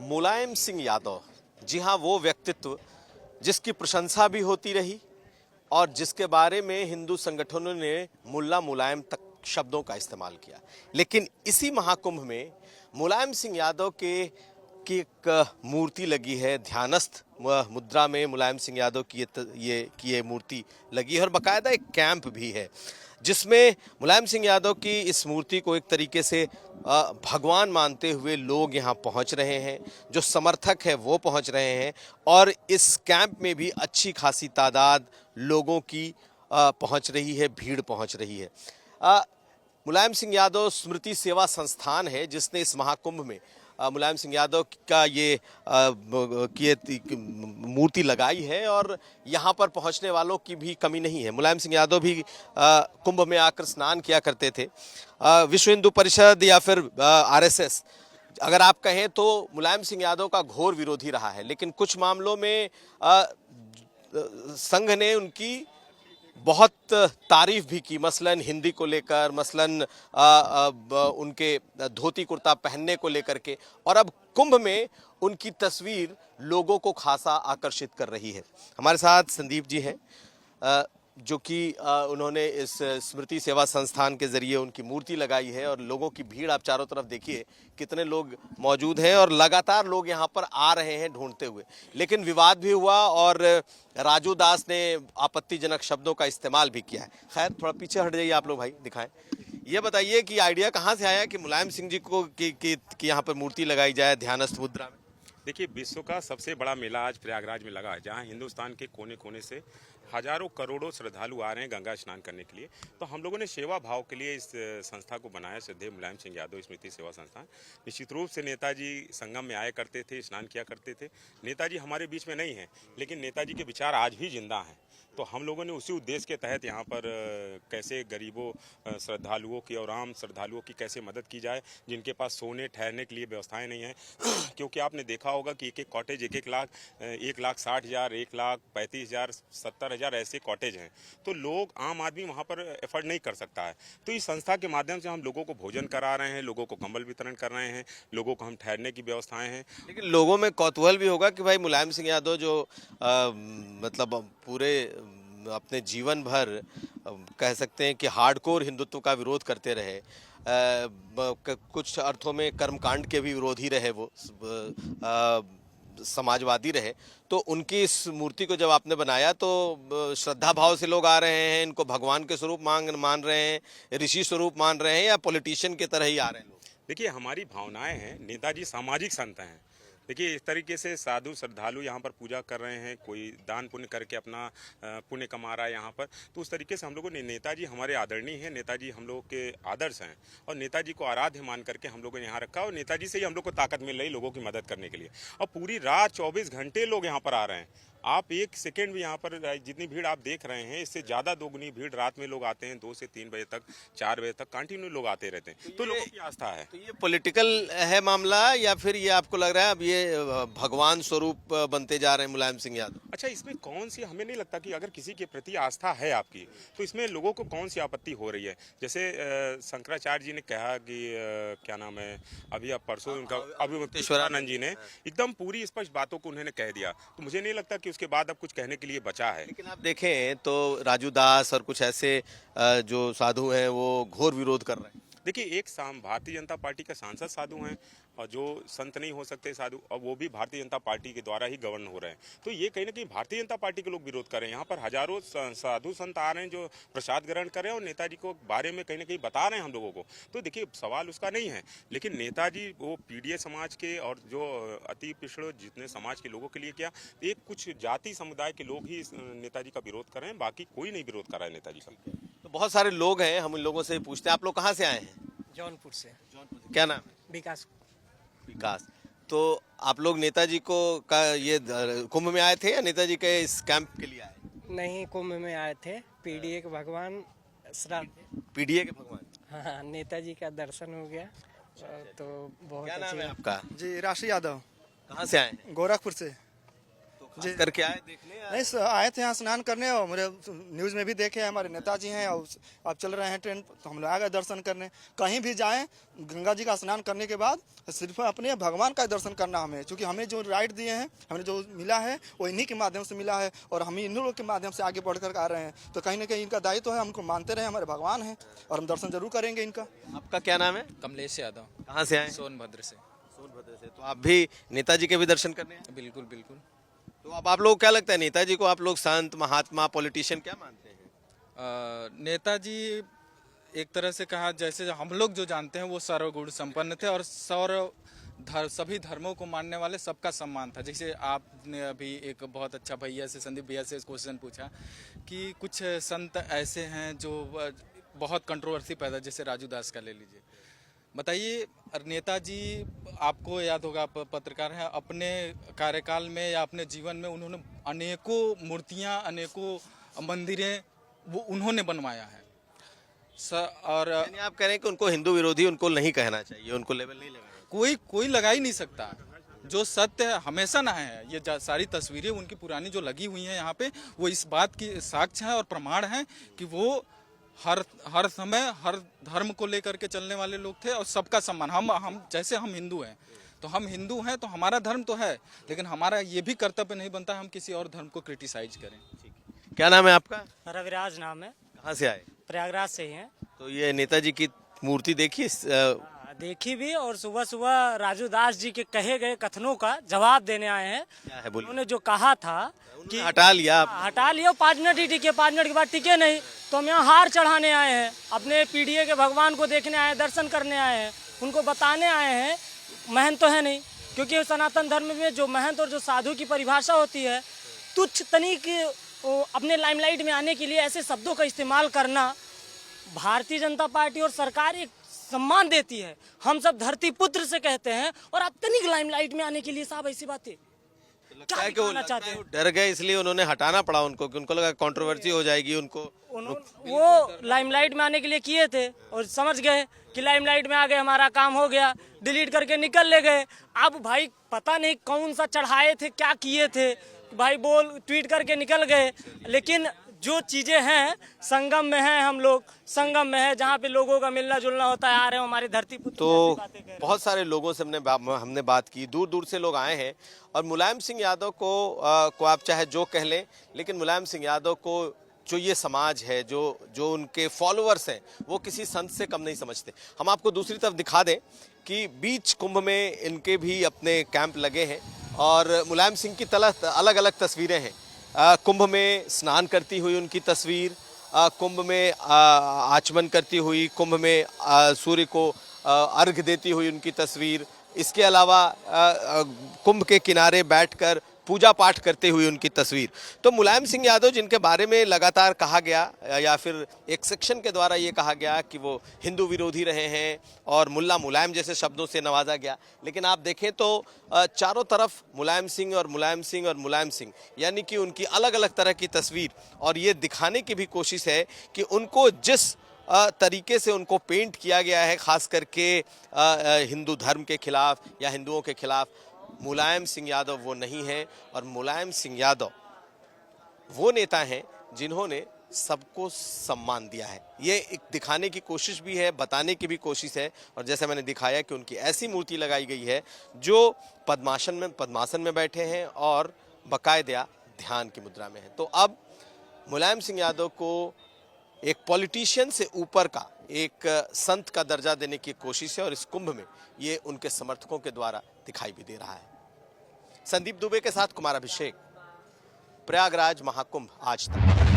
मुलायम सिंह यादव, जी हाँ, वो व्यक्तित्व जिसकी प्रशंसा भी होती रही और जिसके बारे में हिंदू संगठनों ने मुल्ला मुलायम तक शब्दों का इस्तेमाल किया। लेकिन इसी महाकुंभ में मुलायम सिंह यादव के की एक मूर्ति लगी है, ध्यानस्थ मुद्रा में मुलायम सिंह यादव की ये मूर्ति लगी है और बाकायदा एक कैंप भी है जिसमें मुलायम सिंह यादव की इस मूर्ति को एक तरीके से भगवान मानते हुए लोग यहाँ पहुँच रहे हैं। जो समर्थक है वो पहुँच रहे हैं और इस कैंप में भी अच्छी खासी तादाद लोगों की पहुँच रही है, भीड़ पहुँच रही है। मुलायम सिंह यादव स्मृति सेवा संस्थान है जिसने इस महाकुंभ में मुलायम सिंह यादव का ये मूर्ति लगाई है और यहाँ पर पहुँचने वालों की भी कमी नहीं है। मुलायम सिंह यादव भी कुंभ में आकर स्नान किया करते थे। विश्व हिंदू परिषद या फिर आरएसएस अगर आप कहें तो मुलायम सिंह यादव का घोर विरोधी रहा है, लेकिन कुछ मामलों में संघ ने उनकी बहुत तारीफ भी की, मसलन हिंदी को लेकर, मसलन उनके धोती कुर्ता पहनने को लेकर के, और अब कुंभ में उनकी तस्वीर लोगों को खासा आकर्षित कर रही है। हमारे साथ संदीप जी हैं जो कि उन्होंने इस स्मृति सेवा संस्थान के जरिए उनकी मूर्ति लगाई है और लोगों की भीड़ आप चारों तरफ देखिए कितने लोग मौजूद हैं और लगातार लोग यहाँ पर आ रहे हैं ढूंढते हुए। लेकिन विवाद भी हुआ और राजू दास ने आपत्तिजनक शब्दों का इस्तेमाल भी किया है। खैर थोड़ा पीछे हट जाइए आप लोग भाई, दिखाएं। ये बताइए कि आइडिया कहाँ से आया कि मुलायम सिंह जी को कि यहाँ पर मूर्ति लगाई जाए ध्यानस्थ मुद्रा में? देखिए, विश्व का सबसे बड़ा मेला आज प्रयागराज में लगा है, जहां हिंदुस्तान के कोने कोने से हजारों करोड़ों श्रद्धालु आ रहे हैं गंगा स्नान करने के लिए। तो हम लोगों ने सेवा भाव के लिए इस संस्था को बनाया, श्रद्धेय मुलायम सिंह यादव स्मृति सेवा संस्थान। निश्चित रूप से नेताजी संगम में आया करते थे, स्नान किया करते थे। नेताजी हमारे बीच में नहीं हैं, लेकिन नेताजी के विचार आज भी जिंदा हैं। तो हम लोगों ने उसी उद्देश्य के तहत यहाँ पर कैसे गरीबों श्रद्धालुओं की और आम श्रद्धालुओं की कैसे मदद की जाए जिनके पास सोने ठहरने के लिए व्यवस्थाएं नहीं हैं। क्योंकि आपने देखा होगा कि एक एक कॉटेज 1,60,000, 1,35,000, 70,000 ऐसे कॉटेज हैं। तो लोग, आम आदमी वहाँ पर एफर्ड नहीं कर सकता है। तो इस संस्था के माध्यम से हम लोगों को भोजन करा रहे हैं, लोगों को कंबल वितरण कर रहे हैं, लोगों को हम ठहरने की व्यवस्थाएं हैं। लेकिन लोगों में कौतूहल भी होगा कि भाई मुलायम सिंह यादव जो मतलब पूरे अपने जीवन भर कह सकते हैं कि हार्डकोर हिंदुत्व का विरोध करते रहे, कुछ अर्थों में कर्मकांड के भी विरोधी रहे, वो समाजवादी रहे, तो उनकी इस मूर्ति को जब आपने बनाया तो श्रद्धा भाव से लोग आ रहे हैं, इनको भगवान के स्वरूप मान रहे हैं, ऋषि स्वरूप मान रहे हैं, या पॉलिटिशियन की तरह ही आ रहे हैं लोग? देखिए, हमारी भावनाएं हैं, नेताजी सामाजिक संत हैं। देखिए, इस तरीके से साधु श्रद्धालु यहाँ पर पूजा कर रहे हैं, कोई दान पुण्य करके अपना पुण्य कमा रहा है यहाँ पर। तो उस तरीके से हम लोगों ने, नेताजी हमारे आदरणीय हैं, नेताजी हम लोगों के आदर्श हैं और नेताजी को आराध्य मान करके हम लोगों ने यहाँ रखा और नेताजी से ही हम लोग को ताकत मिल रही लोगों की मदद करने के लिए। और पूरी रात 24 घंटे लोग यहाँ पर आ रहे हैं। आप एक सेकेंड भी यहाँ पर, जितनी भीड़ आप देख रहे हैं इससे ज़्यादा दोगुनी भीड़ रात में लोग आते हैं। 2 से 3 बजे तक, 4 बजे तक कंटिन्यू लोग आते रहते हैं। तो लोगों की आस्था है। तो ये पॉलिटिकल है मामला या फिर ये आपको लग रहा है अब ये भगवान स्वरूप बनते जा रहे हैं मुलायम सिंह यादव? अच्छा, इसमें कौन सी, हमें नहीं लगता कि अगर किसी के प्रति आस्था है आपकी तो इसमें लोगों को कौन सी आपत्ति हो रही है। जैसे शंकराचार्य जी ने कहा कि क्या नाम है, अभी आप परसों उनका अभिमुक्तेश्वरानंद जी ने एकदम पूरी स्पष्ट बातों को उन्होंने कह दिया। तो मुझे नहीं लगता कि उसके बाद अब कुछ कहने के लिए बचा है। लेकिन आप देखें तो राजू दास और कुछ ऐसे जो साधु हैं वो घोर विरोध कर रहे हैं। देखिए, एक भारतीय जनता पार्टी का सांसद साधु हैं और जो संत नहीं हो सकते साधु, और वो भी भारतीय जनता पार्टी के द्वारा ही गवर्न हो रहे हैं। तो ये कहीं ना कहीं भारतीय जनता पार्टी के लोग विरोध कर रहे हैं। यहाँ पर हजारों साधु संत आ रहे हैं जो प्रसाद ग्रहण कर रहे हैं और नेताजी को बारे में कहीं ना कहीं बता रहे हैं हम लोगों को। तो देखिए, सवाल उसका नहीं है, लेकिन नेताजी वो पीड़ित समाज के और जो अति पिछड़े जितने समाज के लोगों के लिए क्या, एक कुछ जाति समुदाय के लोग ही नेताजी का विरोध कर रहे हैं, बाकी कोई नहीं विरोध कर रहा है नेताजी का। तो बहुत सारे लोग हैं, हम उन लोगों से पूछते हैं, आप लोग कहाँ से आए हैं? जौनपुर से। क्या नाम है? विकास। तो आप लोग नेताजी को का ये कुंभ में आए थे या नेताजी के इस कैंप के लिए आए? नहीं, कुंभ में आए थे। पीडीए के भगवान पीडीए के भगवान। हाँ, नेताजी का दर्शन हो गया। तो बहुत क्या नाम है आपका? जी, राशि यादव। कहाँ से आए हैं? गोरखपुर से। तो जी करके आए देखने नहीं आए थे यहाँ स्नान करने और मेरे न्यूज़ में भी देखे हैं, हमारे नेताजी हैं और अब चल रहे हैं ट्रेन, तो हम लोग आ गए दर्शन करने। कहीं भी जाएं गंगा जी का स्नान करने के बाद सिर्फ अपने भगवान का दर्शन करना हमें, क्योंकि हमें जो राइट दिए हैं, हमें जो मिला है वो इन्हीं के माध्यम से मिला है और हम इन लोगों के माध्यम से आगे बढ़ कर आ रहे हैं। तो कहीं ना कहीं इनका दायित्व है, हमको मानते रहे, हमारे भगवान हैं और हम दर्शन जरूर करेंगे इनका। आपका क्या नाम है? कमलेश यादव, कहाँ से आए? सोनभद्र से। सोनभद्र से। तो आप भी नेताजी के भी दर्शन करने हैं? बिल्कुल बिल्कुल। तो अब आप लोग क्या लगता है नेताजी को आप लोग संत महात्मा पॉलिटिशियन क्या मानते हैं? नेताजी एक तरह से कहा जैसे हम लोग जो जानते हैं वो सर्वगुण संपन्न थे और सभी धर्मों को मानने वाले, सबका सम्मान था। जैसे आपने अभी एक बहुत अच्छा भैया से, संदीप भैया से क्वेश्चन पूछा कि कुछ संत ऐसे हैं जो बहुत कंट्रोवर्सी पैदा, जैसे राजू दास का ले लीजिए। बताइए, नेताजी आपको याद होगा, आप पत्रकार हैं, अपने कार्यकाल में या अपने जीवन में उन्होंने अनेकों मूर्तियां, अनेकों मंदिरें वो उन्होंने बनवाया है। और यानी आप कह रहे हैं कि उनको हिंदू विरोधी उनको नहीं कहना चाहिए, उनको लेवल नहीं लगाना। कोई लगा ही नहीं सकता। जो सत्य है हमेशा ना है। ये सारी तस्वीरें उनकी पुरानी जो लगी हुई हैं यहाँ पे, वो इस बात की साक्ष्य है और प्रमाण है कि वो हर समय हर धर्म को लेकर के चलने वाले लोग थे और सबका सम्मान। हम जैसे हम हिंदू हैं तो हम हिंदू हैं, तो हमारा धर्म तो है, लेकिन हमारा ये भी कर्तव्य नहीं बनता हम किसी और धर्म को क्रिटिसाइज करें। क्या नाम है आपका? रविराज नाम है। कहाँ से आए? प्रयागराज से ही हैं। तो ये नेताजी की मूर्ति देखी? देखी भी, और सुबह सुबह राजू दास जी के कहे गए कथनों का जवाब देने आए हैं। क्या है बोलिए? उन्होंने जो कहा था कि हटा लिया आप? हटा लिया, 5 मिनट ही टिके, 5 मिनट के बाद टिके नहीं, तो हम यहाँ हार चढ़ाने आए हैं, अपने पीडीए के भगवान को देखने आए हैं, दर्शन करने आए हैं, उनको बताने आए हैं। महंत तो है नहीं, क्योंकि सनातन धर्म में जो महंत और जो साधु की परिभाषा होती है, तुच्छ तनिक अपने लाइमलाइट में आने के लिए ऐसे शब्दों का इस्तेमाल करना, भारतीय जनता पार्टी और सरकार एक सम्मान देती है। हम सब धरती पुत्र से कहते हैं और आप तनिक लाइमलाइट में आने के लिए साहब ऐसी बातें लगता है कि वो डर गए, इसलिए उन्होंने हटाना पड़ा उनको, कि उनको लगा कंट्रोवर्सी हो जाएगी उनको। वो लाइमलाइट में आने के लिए किए थे और समझ गए कि लाइमलाइट में आ गए, हमारा काम हो गया, डिलीट करके निकल ले गए। अब भाई पता नहीं कौन सा चढ़ाए थे, क्या किए थे, भाई बोल ट्वीट करके निकल गए। लेकिन जो चीजें हैं संगम में हैं, हम लोग संगम में है, जहाँ पे लोगों का मिलना जुलना होता है। आ रहे हो हमारी धरती पुत्र। तो बहुत सारे लोगों से हमने बात की, दूर दूर से लोग आए हैं और मुलायम सिंह यादव को आप चाहे जो कह लें, लेकिन मुलायम सिंह यादव को जो ये समाज है, जो उनके फॉलोअर्स हैं, वो किसी संत से कम नहीं समझते। हम आपको दूसरी तरफ दिखा दें कि बीच कुंभ में इनके भी अपने कैंप लगे हैं और मुलायम सिंह की अलग अलग तस्वीरें हैं। कुंभ में स्नान करती हुई उनकी तस्वीर, कुंभ में आचमन करती हुई, कुंभ में सूर्य को अर्घ देती हुई उनकी तस्वीर, इसके अलावा कुंभ के किनारे बैठकर पूजा पाठ करते हुए उनकी तस्वीर। तो मुलायम सिंह यादव, जिनके बारे में लगातार कहा गया या फिर एक सेक्शन के द्वारा ये कहा गया कि वो हिंदू विरोधी रहे हैं और मुल्ला मुलायम जैसे शब्दों से नवाजा गया, लेकिन आप देखें तो चारों तरफ मुलायम सिंह और मुलायम सिंह और मुलायम सिंह, यानी कि उनकी अलग अलग तरह की तस्वीर, और ये दिखाने की भी कोशिश है कि उनको जिस तरीके से उनको पेंट किया गया है, खास करके हिंदू धर्म के खिलाफ या हिंदुओं के खिलाफ, मुलायम सिंह यादव वो नहीं है। और मुलायम सिंह यादव वो नेता हैं जिन्होंने सबको सम्मान दिया है। ये एक दिखाने की कोशिश भी है, बताने की भी कोशिश है। और जैसे मैंने दिखाया कि उनकी ऐसी मूर्ति लगाई गई है जो पद्मासन में बैठे हैं और बाकायदा ध्यान की मुद्रा में है। तो अब मुलायम सिंह यादव को एक पॉलिटिशियन से ऊपर का एक संत का दर्जा देने की कोशिश है और इस कुंभ में ये उनके समर्थकों के द्वारा दिखाई भी दे रहा है। संदीप दुबे के साथ कुमार अभिषेक, प्रयागराज महाकुंभ आज तक।